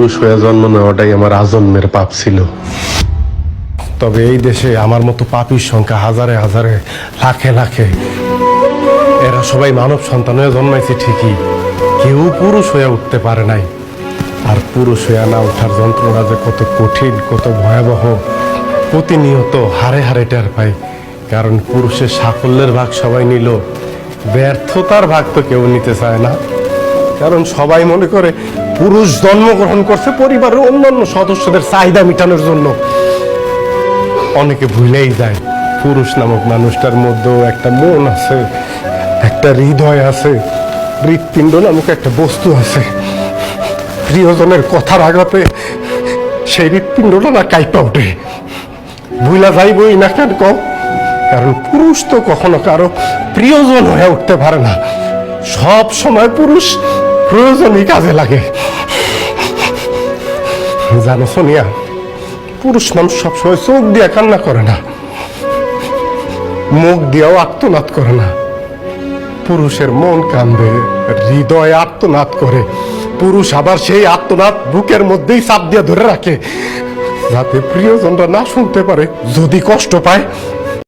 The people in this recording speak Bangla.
পুরুষ হয়ে জন্ম নেওয়াটাই আমার আজন্মের পাপ ছিল। তবে এই দেশে আমার মতো পাপীর সংখ্যা হাজারে হাজারে, লাখে লাখে। এরা সবাই মানব সন্তান হয়ে জন্মাইছে ঠিকই, কেউ পুরুষ হয়ে উঠতে পারে নাই। আর পুরুষ হয়ে না ওঠার যন্ত্রণা যে কত কঠিন, কত ভয়াবহ, প্রতিনিয়ত হারে হারে টের পাই। কারণ পুরুষের সাফল্যের ভাগ সবাই নিল, ব্যর্থতার ভাগ তো কেউ নিতে চায় না। কারণ সবাই মনে করে পুরুষ জন্মগ্রহণ করছে পরিবারের অন্যান্য সদস্যদের চাহিদা মেটানোর জন্য। অনেকে ভুলেই যায় পুরুষ নামক মানুষটার মধ্যেও একটা মন আছে, একটা হৃদয় আছে, হৃৎপিণ্ড নামক একটা বস্তু আছে। প্রিয়জনের কথার আঘাতে সেই হৃৎপিণ্ডটা না কাইপা ওঠে। ভুলা যাইবই না কেন কম, কারণ পুরুষ তো কখনো কারো প্রিয়জন হয়ে উঠতে পারে না। সব সময় পুরুষ প্রয়োজনই কাজে লাগে। জানো সোনিয়া, পুরুষ মানুষ সবসময় চোখ দিয়ে কান্না করে না, মুখ দিয়েও আর্তনাদ করে না। পুরুষের মন কান্দে, হৃদয় আর্তনাদ করে। পুরুষ আবার সেই আর্তনাদ বুকের মধ্যেই চাপ দিয়ে ধরে রাখে, যাতে প্রিয়জনরা না শুনতে পারে। যদি কষ্ট পায়